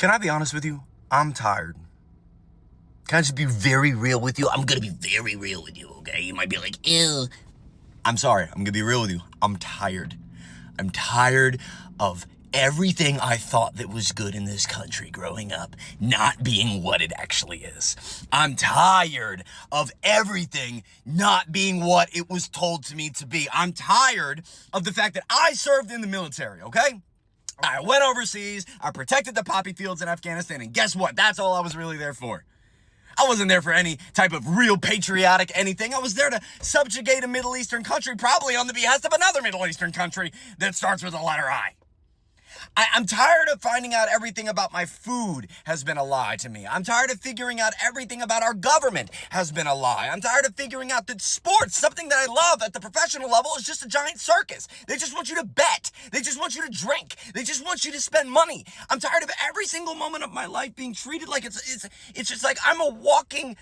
Can I be honest with you? I'm tired. Can I just be very real with you? I'm gonna be very real with you, okay? You might be like, ew. I'm sorry, I'm gonna be real with you. I'm tired. I'm tired of everything I thought that was good in this country growing up not being what it actually is. I'm tired of everything not being what it was told to me to be. I'm tired of the fact that I served in the military, okay? I went overseas, I protected the poppy fields in Afghanistan, and guess what? That's all I was really there for. I wasn't there for any type of real patriotic anything. I was there to subjugate a Middle Eastern country, probably on the behest of another Middle Eastern country that starts with the letter I. I'm tired of finding out everything about my food has been a lie to me. I'm tired of figuring out everything about our government has been a lie. I'm tired of figuring out that sports, something that I love at the professional level, is just a giant circus. They just want you to bet. They just want you to drink. They just want you to spend money. I'm tired of every single moment of my life being treated like it's just like I'm a walking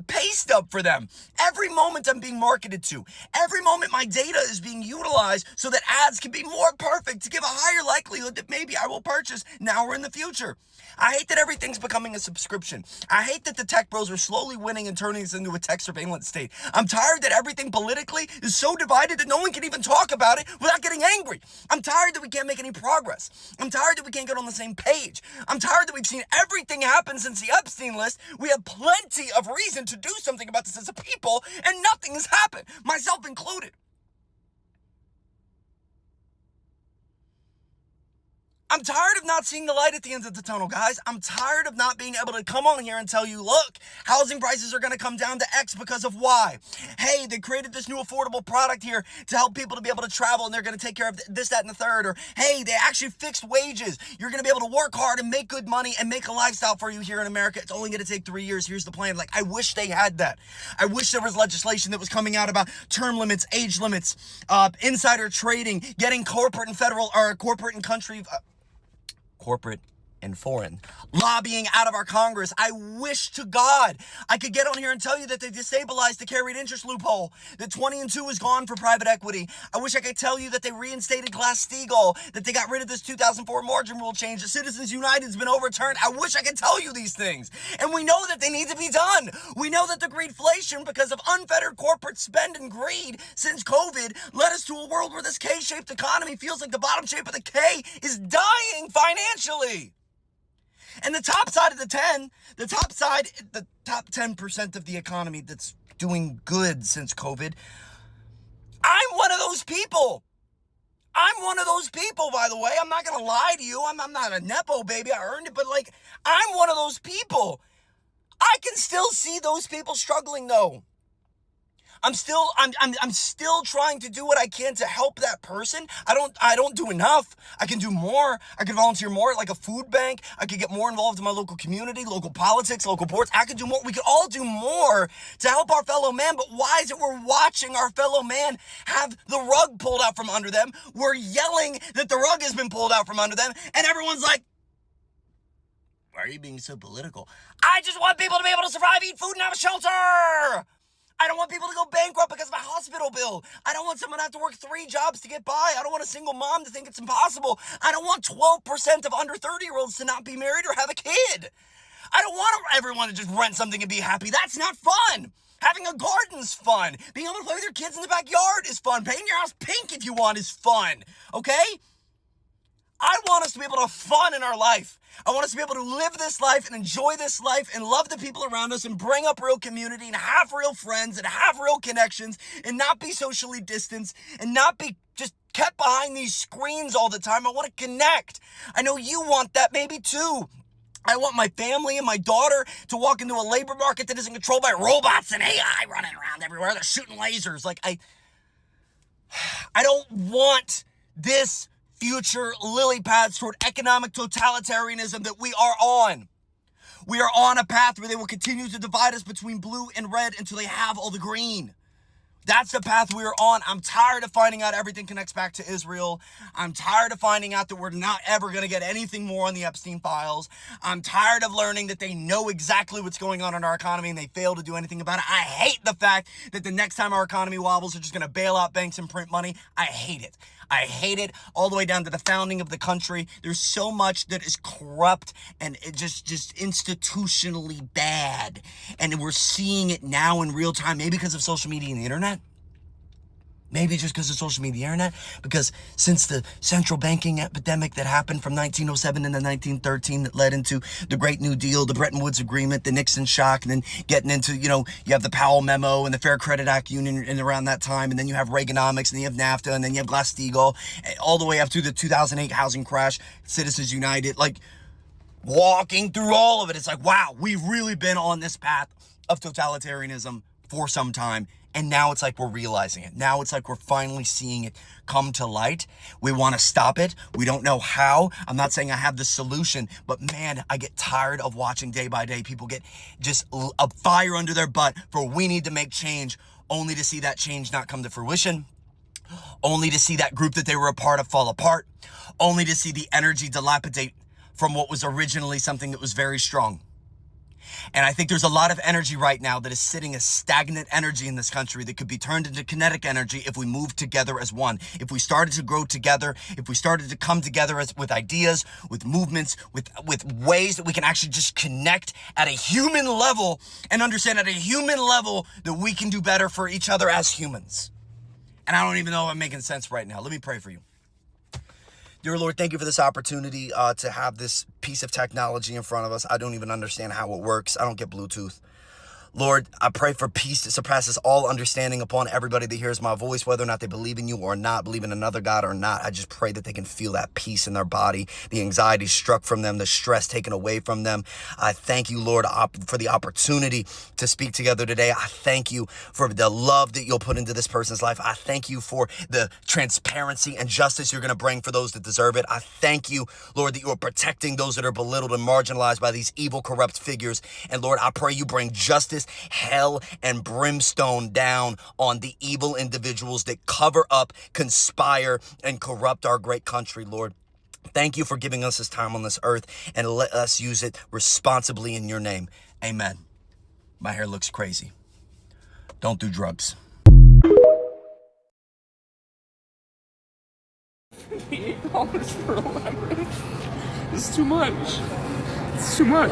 pay stub for them. Every moment I'm being marketed to. Every moment my data is being utilized so that ads can be more perfect to give a higher likelihood that maybe I will purchase now or in the future. I hate that everything's becoming a subscription. I hate that the tech bros are slowly winning and turning this into a tech surveillance state. I'm tired that everything politically is so divided that no one can even talk about it without getting angry. I'm tired that we can't make any progress. I'm tired that we can't get on the same page. I'm tired that we've seen everything happen since the Epstein list. We have plenty of reason to do something about this as a people, and nothing has happened, myself included. I'm tired of not seeing the light at the end of the tunnel, guys. I'm tired of not being able to come on here and tell you, look, housing prices are going to come down to X because of Y. Hey, they created this new affordable product here to help people to be able to travel, and they're going to take care of this, that, and the third. Or, hey, they actually fixed wages. You're going to be able to work hard and make good money and make a lifestyle for you here in America. It's only going to take 3 years. Here's the plan. Like, I wish they had that. I wish there was legislation that was coming out about term limits, age limits, insider trading, getting corporate and federal, or corporate and country... corporate and foreign lobbying out of our Congress. I wish to God I could get on here and tell you that they destabilized the carried interest loophole, that 20 and 2 is gone for private equity. I wish I could tell you that they reinstated Glass-Steagall, that they got rid of this 2004 margin rule change, that Citizens United's been overturned. I wish I could tell you these things. And we know that they need to be done. We know that the greedflation, because of unfettered corporate spend and greed since COVID, led us to a world where this K-shaped economy feels like the bottom shape of the K is dying financially. And the top side of the top 10% of the economy that's doing good since COVID, I'm one of those people. I'm one of those people, by the way. I'm not going to lie to you. I'm not a Nepo baby. I earned it, but like, I'm one of those people. I can still see those people struggling, though. I'm still trying to do what I can to help that person. I don't do enough. I can do more. I can volunteer more at like a food bank. I could get more involved in my local community, local politics, local boards. I could do more. We could all do more to help our fellow man. But why is it we're watching our fellow man have the rug pulled out from under them? We're yelling that the rug has been pulled out from under them, and everyone's like, why are you being so political? I just want people to be able to survive, eat food, and have a shelter. I don't want people to go bankrupt because of a hospital bill. I don't want someone to have to work 3 jobs to get by. I don't want a single mom to think it's impossible. I don't want 12% of under 30-year-olds to not be married or have a kid. I don't want everyone to just rent something and be happy. That's not fun. Having a garden's fun. Being able to play with your kids in the backyard is fun. Painting your house pink if you want is fun. Okay? I want us to be able to have fun in our life. I want us to be able to live this life and enjoy this life and love the people around us and bring up real community and have real friends and have real connections and not be socially distanced and not be just kept behind these screens all the time. I want to connect. I know you want that maybe too. I want my family and my daughter to walk into a labor market that isn't controlled by robots and AI running around everywhere. They're shooting lasers. Like, I don't want this future lily pads toward economic totalitarianism that we are on. We are on a path where they will continue to divide us between blue and red until they have all the green. That's the path we are on. I'm tired of finding out everything connects back to Israel. I'm tired of finding out that we're not ever going to get anything more on the Epstein files. I'm tired of learning that they know exactly what's going on in our economy and they fail to do anything about it. I hate the fact that the next time our economy wobbles, they're just going to bail out banks and print money. I hate it. I hate it all the way down to the founding of the country. There's so much that is corrupt and it just institutionally bad. And we're seeing it now in real time, maybe because of social media and the internet. Maybe just because of social media, internet, because since the central banking epidemic that happened from 1907 to 1913 that led into the Great New Deal, the Bretton Woods Agreement, the Nixon shock, and then getting into, you have the Powell Memo and the Fair Credit Act Union in around that time, and then you have Reaganomics, and then you have NAFTA, and then you have Glass-Steagall, all the way up to the 2008 housing crash, Citizens United, like walking through all of it. It's like, wow, we've really been on this path of totalitarianism for some time. And now it's like we're realizing it. Now it's like we're finally seeing it come to light. We want to stop it. We don't know how. I'm not saying I have the solution, but man, I get tired of watching day by day people get just a fire under their butt for we need to make change, only to see that change not come to fruition, only to see that group that they were a part of fall apart, only to see the energy dilapidate from what was originally something that was very strong. And I think there's a lot of energy right now that is sitting as stagnant energy in this country that could be turned into kinetic energy if we move together as one. If we started to grow together, if we started to come together with ideas, with movements, with ways that we can actually just connect at a human level and understand at a human level that we can do better for each other as humans. And I don't even know if I'm making sense right now. Let me pray for you. Dear Lord, thank you for this opportunity to have this piece of technology in front of us. I don't even understand how it works. I don't get Bluetooth. Lord, I pray for peace that surpasses all understanding upon everybody that hears my voice, whether or not they believe in you or not, believe in another God or not. I just pray that they can feel that peace in their body, the anxiety struck from them, the stress taken away from them. I thank you, Lord, for the opportunity to speak together today. I thank you for the love that you'll put into this person's life. I thank you for the transparency and justice you're going to bring for those that deserve it. I thank you, Lord, that you are protecting those that are belittled and marginalized by these evil, corrupt figures. And Lord, I pray you bring justice, hell, and brimstone down on the evil individuals that cover up, conspire, and corrupt our great country, Lord. Thank you for giving us this time on this earth, and let us use it responsibly in your name. Amen. My hair looks crazy. Don't do drugs. $8 for a lemon. It's too much. It's too much.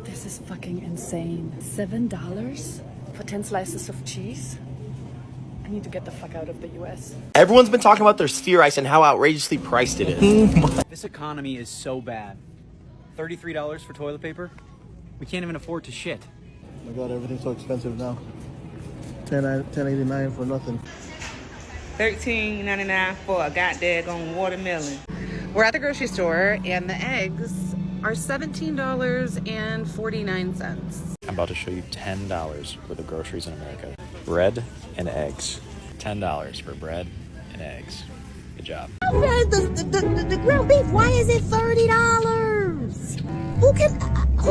This is fucking insane. $7 for 10 slices of cheese? I need to get the fuck out of the US. Everyone's been talking about their sphere ice and how outrageously priced it is. This economy is so bad. $33 for toilet paper? We can't even afford to shit. Oh my god, everything's so expensive now. $10.89 for nothing. $13.99 for a goddamn watermelon. We're at the grocery store and the eggs are $17.49. I'm about to show you $10 for the groceries in America. Bread and eggs. $10 for bread and eggs. Good job. The grilled beef, why is it $30? Who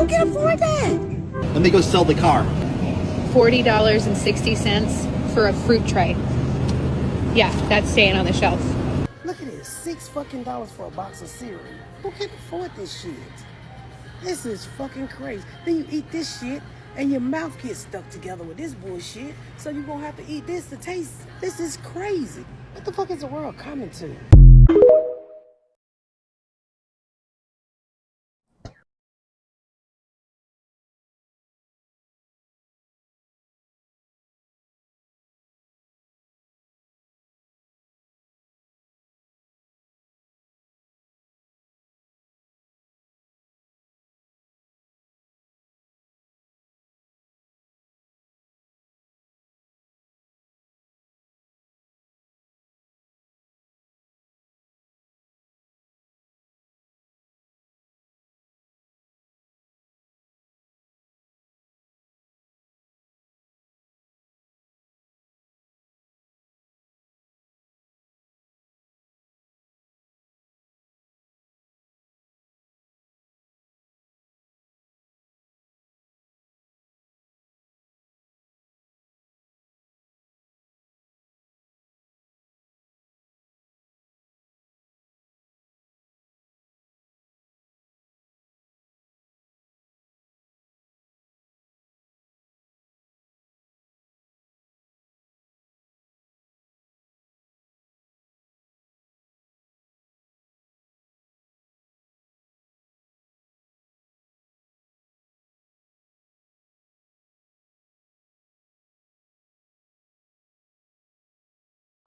can afford that? Let me go sell the car. $40.60 for a fruit tray. Yeah, that's staying on the shelf. Look at this, $6 for a box of cereal. Who can afford this shit? This is fucking crazy. Then you eat this shit and your mouth gets stuck together with this bullshit. So you're gonna have to eat this to taste. This is crazy. What the fuck is the world coming to?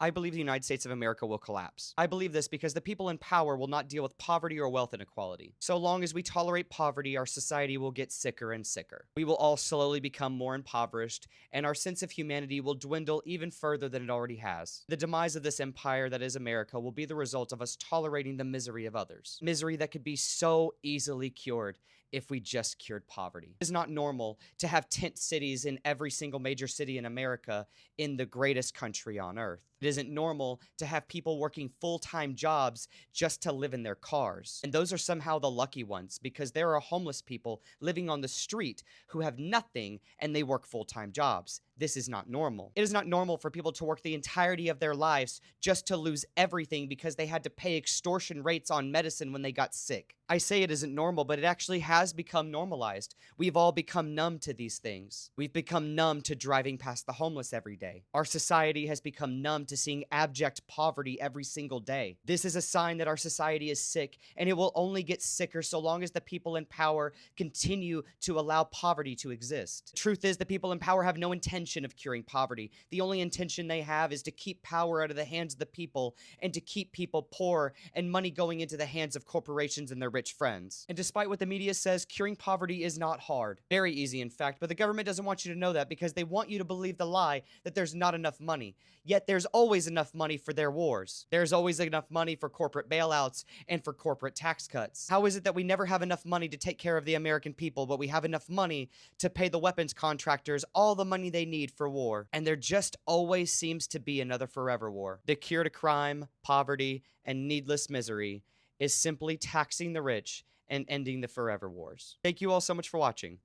I believe the United States of America will collapse. I believe this because the people in power will not deal with poverty or wealth inequality. So long as we tolerate poverty, our society will get sicker and sicker. We will all slowly become more impoverished, and our sense of humanity will dwindle even further than it already has. The demise of this empire that is America will be the result of us tolerating the misery of others. Misery that could be so easily cured if we just cured poverty. It is not normal to have tent cities in every single major city in America in the greatest country on earth. It isn't normal to have people working full-time jobs just to live in their cars. And those are somehow the lucky ones, because there are homeless people living on the street who have nothing and they work full-time jobs. This is not normal. It is not normal for people to work the entirety of their lives just to lose everything because they had to pay extortion rates on medicine when they got sick. I say it isn't normal, but it actually has become normalized. We've all become numb to these things. We've become numb to driving past the homeless every day. Our society has become numb to seeing abject poverty every single day. This is a sign that our society is sick, and it will only get sicker so long as the people in power continue to allow poverty to exist. The truth is, the people in power have no intention of curing poverty. The only intention they have is to keep power out of the hands of the people and to keep people poor and money going into the hands of corporations and their rich friends. And despite what the media says, curing poverty is not hard. Very easy, in fact, but the government doesn't want you to know that because they want you to believe the lie that there's not enough money. Yet there's always enough money for their wars. There's always enough money for corporate bailouts and for corporate tax cuts. How is it that we never have enough money to take care of the American people, but we have enough money to pay the weapons contractors all the money they need for war? And there just always seems to be another forever war. The cure to crime, poverty, and needless misery is simply taxing the rich and ending the forever wars. Thank you all so much for watching,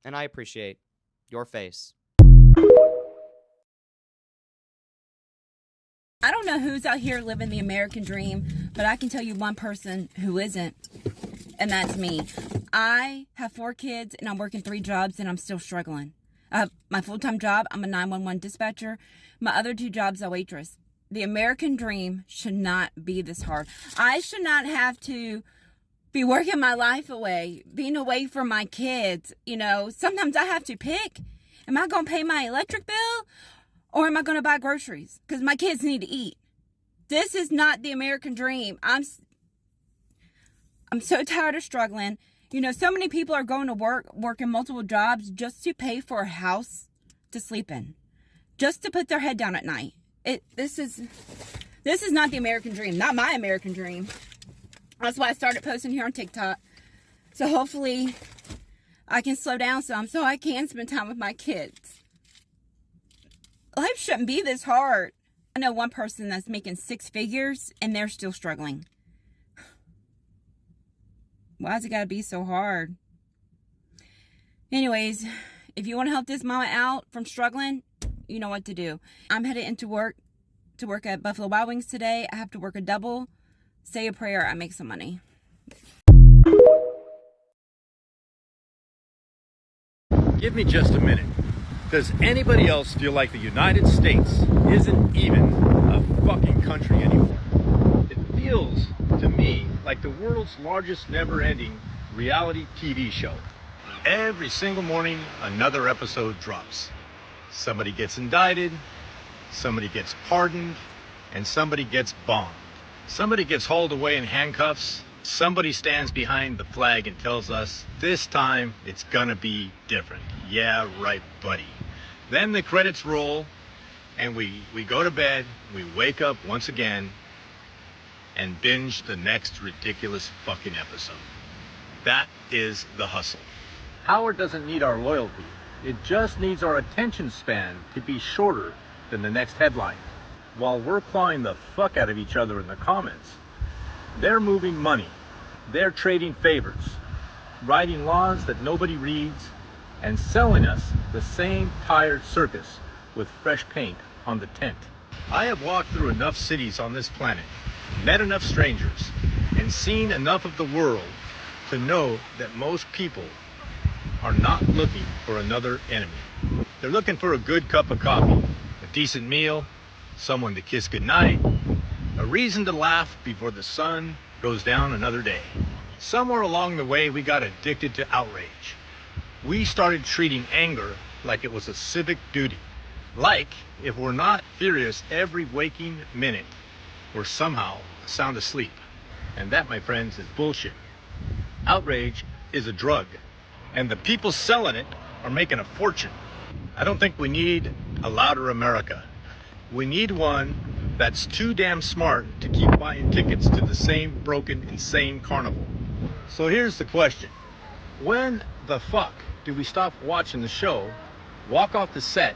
and I appreciate your face. I don't know who's out here living the American dream, but I can tell you one person who isn't, and that's me. I have 4 kids, and I'm working 3 jobs, and I'm still struggling. I have my full-time job. I'm a 911 dispatcher. My other 2 jobs, a waitress. The American dream should not be this hard. I should not have to be working my life away, being away from my kids. You know, sometimes I have to pick. Am I going to pay my electric bill? Or am I going to buy groceries? Because my kids need to eat. This is not the American dream. I'm so tired of struggling. You know, so many people are going to work, working multiple jobs just to pay for a house to sleep in. Just to put their head down at night. This is not the American dream. Not my American dream. That's why I started posting here on TikTok. So hopefully I can slow down some so I can spend time with my kids. Life shouldn't be this hard. I know one person that's making 6 figures and they're still struggling. Why's it gotta be so hard? Anyways, if you want to help this mama out from struggling, you know what to do. I'm headed into work to work at Buffalo Wild Wings today. I have to work a double. Say a prayer, I make some money. Give me just a minute. Does anybody else feel like the United States isn't even a fucking country anymore? It feels to me like the world's largest never-ending reality TV show. Every single morning, another episode drops. Somebody gets indicted, somebody gets pardoned, and somebody gets bombed. Somebody gets hauled away in handcuffs. Somebody stands behind the flag and tells us, this time it's gonna be different. Yeah, right, buddy. Then the credits roll, and we go to bed, we wake up once again, and binge the next ridiculous fucking episode. That is the hustle. Howard doesn't need our loyalty. It just needs our attention span to be shorter than the next headline. While we're clawing the fuck out of each other in the comments, they're moving money. They're trading favors, writing laws that nobody reads, and selling us the same tired circus with fresh paint on the tent. I have walked through enough cities on this planet, met enough strangers, and seen enough of the world to know that most people are not looking for another enemy. They're looking for a good cup of coffee, a decent meal, someone to kiss goodnight, a reason to laugh before the sun goes down another day. Somewhere along the way, we got addicted to outrage. We started treating anger like it was a civic duty. Like if we're not furious every waking minute, we're somehow sound asleep. And that, my friends, is bullshit. Outrage is a drug, and the people selling it are making a fortune. I don't think we need a louder America. We need one that's too damn smart to keep buying tickets to the same broken, insane carnival. So here's the question. When the fuck do we stop watching the show, walk off the set,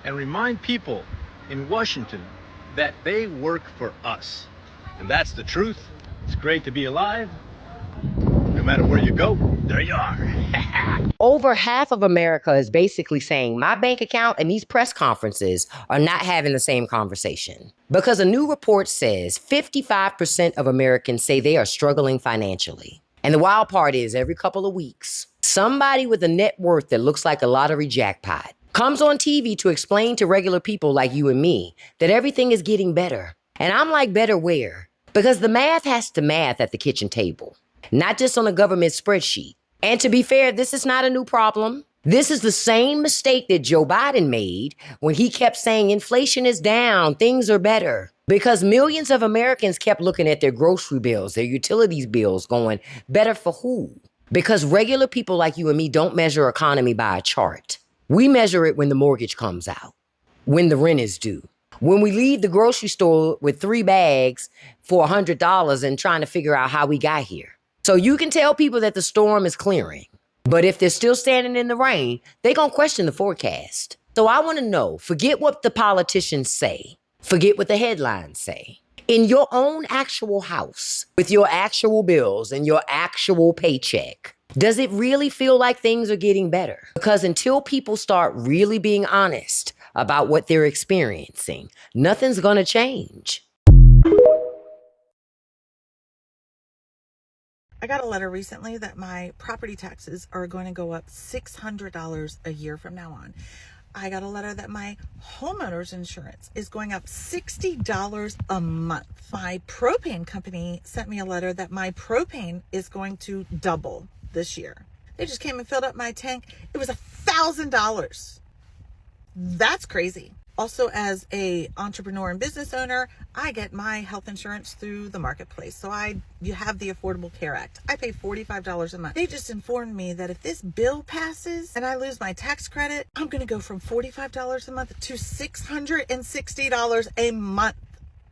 and remind people in Washington that they work for us? And that's the truth. It's great to be alive. No matter where you go, there you are. Over half of America is basically saying my bank account and these press conferences are not having the same conversation. Because a new report says 55% of Americans say they are struggling financially. And the wild part is every couple of weeks, somebody with a net worth that looks like a lottery jackpot comes on TV to explain to regular people like you and me that everything is getting better. And I'm like, better where? Because the math has to math at the kitchen table, not just on a government spreadsheet. And to be fair, this is not a new problem. This is the same mistake that Joe Biden made when he kept saying inflation is down, things are better. Because millions of Americans kept looking at their grocery bills, their utilities bills, going, better for who? Because regular people like you and me don't measure economy by a chart. We measure it when the mortgage comes out, when the rent is due, when we leave the grocery store with 3 bags for $100 and trying to figure out how we got here. So you can tell people that the storm is clearing, but if they're still standing in the rain, they're going to question the forecast. So I want to know, forget what the politicians say, forget what the headlines say. In your own actual house, with your actual bills and your actual paycheck, does it really feel like things are getting better? Because until people start really being honest about what they're experiencing, nothing's going to change. I got a letter recently that my property taxes are going to go up $600 a year from now on. I got a letter that my homeowner's insurance is going up $60 a month. My propane company sent me a letter that my propane is going to double this year. They just came and filled up my tank. It was $1,000. That's crazy. Also, as a entrepreneur and business owner, I get my health insurance through the marketplace. So you have the Affordable Care Act. I pay $45 a month. They just informed me that if this bill passes and I lose my tax credit, I'm going to go from $45 a month to $660 a month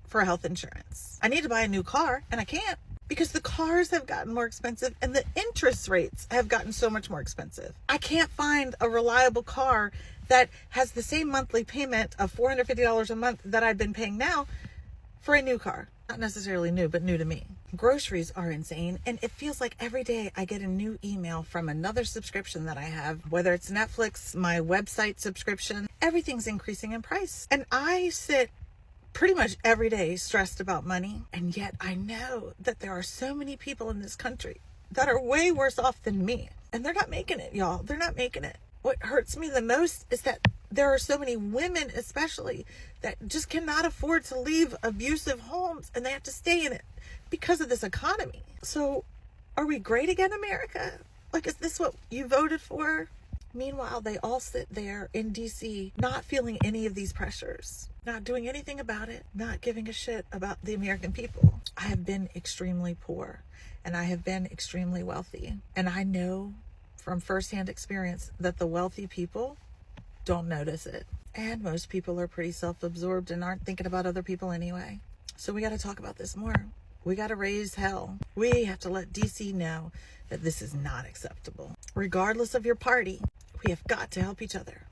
for health insurance. I need to buy a new car and I can't because the cars have gotten more expensive and the interest rates have gotten so much more expensive. I can't find a reliable car that has the same monthly payment of $450 a month that I've been paying now for a new car. Not necessarily new, but new to me. Groceries are insane, and it feels like every day I get a new email from another subscription that I have, whether it's Netflix, my website subscription, everything's increasing in price. And I sit pretty much every day stressed about money, and yet I know that there are so many people in this country that are way worse off than me, and they're not making it, y'all. They're not making it. What hurts me the most is that there are so many women, especially, that just cannot afford to leave abusive homes and they have to stay in it because of this economy. So are we great again, America? Like, is this what you voted for? Meanwhile, they all sit there in DC, not feeling any of these pressures, not doing anything about it, not giving a shit about the American people. I have been extremely poor and I have been extremely wealthy. And I know from firsthand experience that the wealthy people don't notice it. And most people are pretty self-absorbed and aren't thinking about other people anyway. So we got to talk about this more. We got to raise hell. We have to let DC know that this is not acceptable. Regardless of your party, we have got to help each other.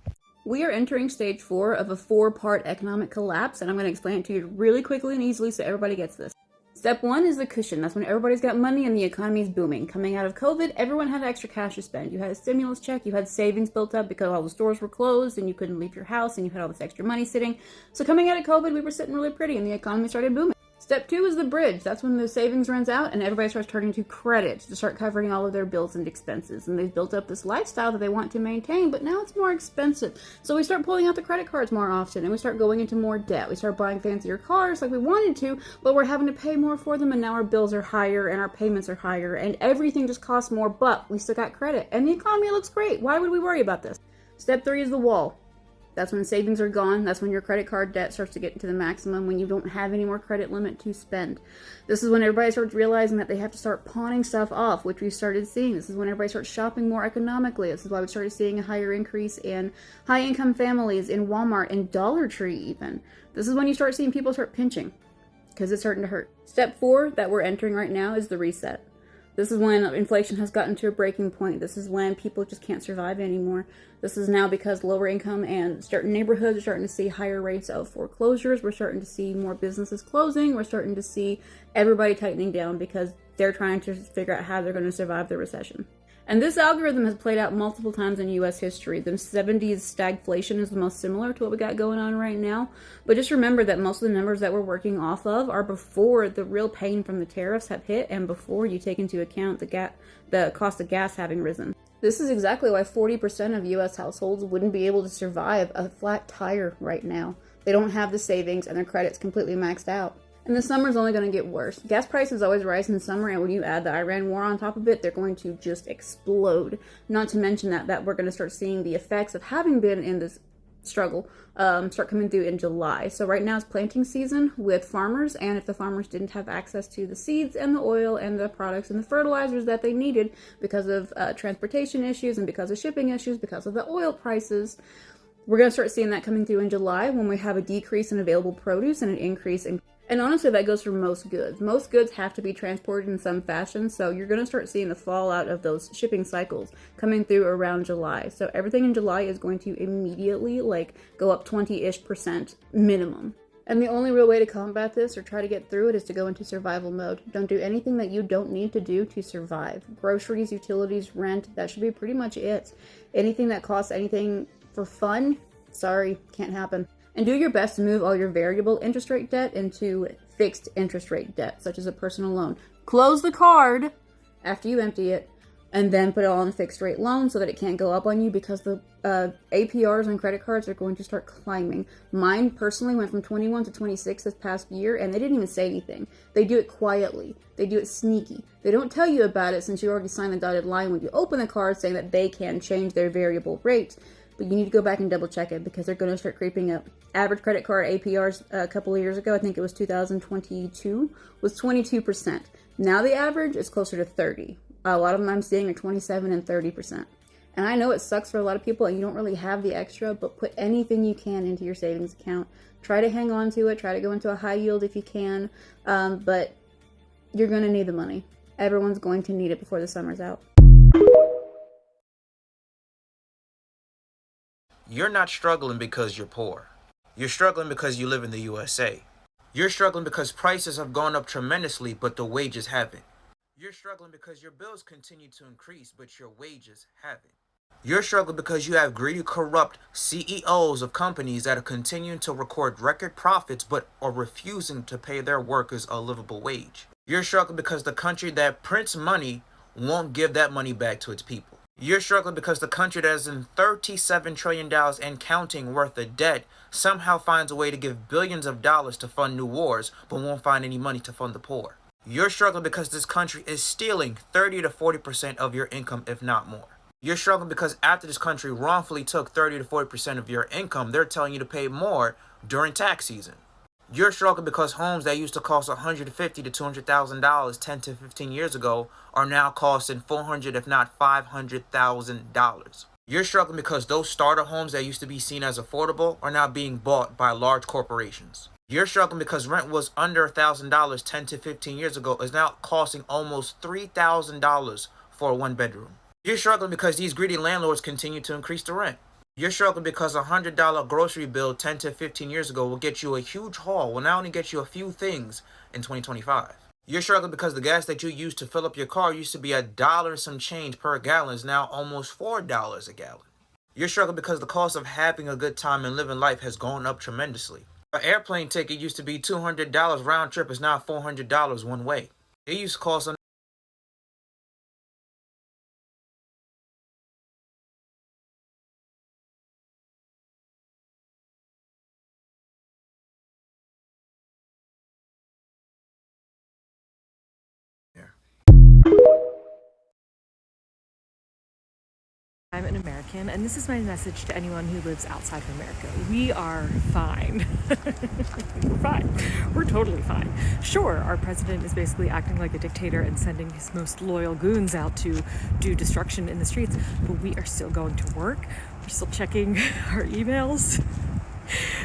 We are entering stage 4 of a 4-part economic collapse, and I'm going to explain it to you really quickly and easily so everybody gets this. Step 1 is the cushion. That's when everybody's got money and the economy's booming. Coming out of COVID, everyone had extra cash to spend. You had a stimulus check, you had savings built up because all the stores were closed and you couldn't leave your house and you had all this extra money sitting. So coming out of COVID, we were sitting really pretty and the economy started booming. Step 2 is the bridge. That's when the savings runs out and everybody starts turning to credit to start covering all of their bills and expenses. And they've built up this lifestyle that they want to maintain, but now it's more expensive. So we start pulling out the credit cards more often and we start going into more debt. We start buying fancier cars like we wanted to, but we're having to pay more for them and now our bills are higher and our payments are higher and everything just costs more, but we still got credit and the economy looks great. Why would we worry about this? Step 3 is the wall. That's when savings are gone. That's when your credit card debt starts to get to the maximum, when you don't have any more credit limit to spend. This is when everybody starts realizing that they have to start pawning stuff off, which we started seeing. This is when everybody starts shopping more economically. This is why we started seeing a higher increase in high-income families, in Walmart, in Dollar Tree even. This is when you start seeing people start pinching, because it's starting to hurt. Step 4 that we're entering right now is the reset. This is when inflation has gotten to a breaking point. This is when people just can't survive anymore. This is now because lower income and certain neighborhoods are starting to see higher rates of foreclosures. We're starting to see more businesses closing. We're starting to see everybody tightening down because they're trying to figure out how they're going to survive the recession. And this algorithm has played out multiple times in U.S. history. The 70s stagflation is the most similar to what we got going on right now. But just remember that most of the numbers that we're working off of are before the real pain from the tariffs have hit and before you take into account the cost of gas having risen. This is exactly why 40% of U.S. households wouldn't be able to survive a flat tire right now. They don't have the savings and their credit's completely maxed out. And the summer's only going to get worse. Gas prices always rise in summer, and when you add the Iran war on top of it, they're going to just explode. Not to mention that we're going to start seeing the effects of having been in this struggle start coming through in July. So right now is planting season with farmers, and if the farmers didn't have access to the seeds and the oil and the products and the fertilizers that they needed because of transportation issues and because of shipping issues, because of the oil prices, we're going to start seeing that coming through in July when we have a decrease in available produce and an increase in... And honestly, that goes for most goods. Most goods have to be transported in some fashion, so you're going to start seeing the fallout of those shipping cycles coming through around July. So everything in July is going to immediately, go up 20-ish% minimum. And the only real way to combat this or try to get through it is to go into survival mode. Don't do anything that you don't need to do to survive. Groceries, utilities, rent, that should be pretty much it. Anything that costs anything for fun, sorry, can't happen. And do your best to move all your variable interest rate debt into fixed interest rate debt, such as a personal loan. Close the card after you empty it, and then put it on a fixed rate loan so that it can't go up on you because the APRs on credit cards are going to start climbing. Mine personally went from 21 to 26 this past year, and they didn't even say anything. They do it quietly. They do it sneaky. They don't tell you about it since you already signed the dotted line when you open the card saying that they can change their variable rate. But you need to go back and double check it because they're going to start creeping up. Average credit card APRs a couple of years ago, I think it was 2022, was 22%. Now the average is closer to 30. A lot of them I'm seeing are 27 and 30%. And I know it sucks for a lot of people and you don't really have the extra, but put anything you can into your savings account. Try to hang on to it. Try to go into a high yield if you can. But you're going to need the money. Everyone's going to need it before the summer's out. You're not struggling because you're poor. You're struggling because you live in the USA. You're struggling because prices have gone up tremendously, but the wages haven't. You're struggling because your bills continue to increase, but your wages haven't. You're struggling because you have greedy, corrupt CEOs of companies that are continuing to record record profits, but are refusing to pay their workers a livable wage. You're struggling because the country that prints money won't give that money back to its people. You're struggling because the country that is in $37 trillion and counting worth of debt somehow finds a way to give billions of dollars to fund new wars, but won't find any money to fund the poor. You're struggling because this country is stealing 30 to 40% of your income, if not more. You're struggling because after this country wrongfully took 30 to 40% of your income, they're telling you to pay more during tax season. You're struggling because homes that used to cost $150,000 to $200,000 10 to 15 years ago are now costing $400,000 if not $500,000. You're struggling because those starter homes that used to be seen as affordable are now being bought by large corporations. You're struggling because rent was under $1,000 10 to 15 years ago is now costing almost $3,000 for a one bedroom. You're struggling because these greedy landlords continue to increase the rent. You're struggling because a $100 grocery bill 10 to 15 years ago will get you a huge haul, will now only get you a few things in 2025. You're struggling because the gas that you used to fill up your car used to be $1 and some change per gallon is now almost $4 a gallon. You're struggling because the cost of having a good time and living life has gone up tremendously. An airplane ticket used to be $200 round trip is now $400 one way. It used to cost I'm an American, and this is my message to anyone who lives outside of America. We are fine. We're fine. We're totally fine. Sure, our president is basically acting like a dictator and sending his most loyal goons out to do destruction in the streets, but we are still going to work. We're still checking our emails.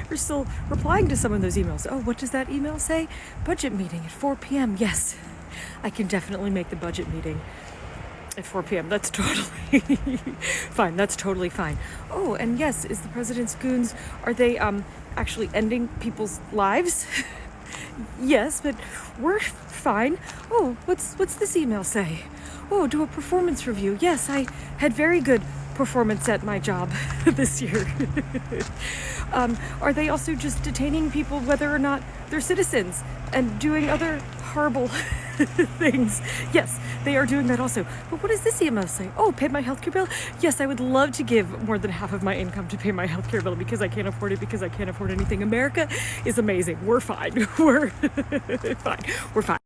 We're still replying to some of those emails. Oh, what does that email say? Budget meeting at 4 p.m. Yes, I can definitely make the budget meeting at 4 p.m. That's totally fine. That's totally fine. Oh, and yes, is the president's goons, are they actually ending people's lives? Yes, but we're fine. Oh, what's this email say? Oh, do a performance review. Yes, I had very good performance at my job this year. Are they also just detaining people whether or not they're citizens and doing other horrible things? Yes, they are doing that also. But what does this email say? Oh, pay my healthcare bill? Yes, I would love to give more than half of my income to pay my healthcare bill because I can't afford it, because I can't afford anything. America is amazing. We're fine. We're fine. We're fine.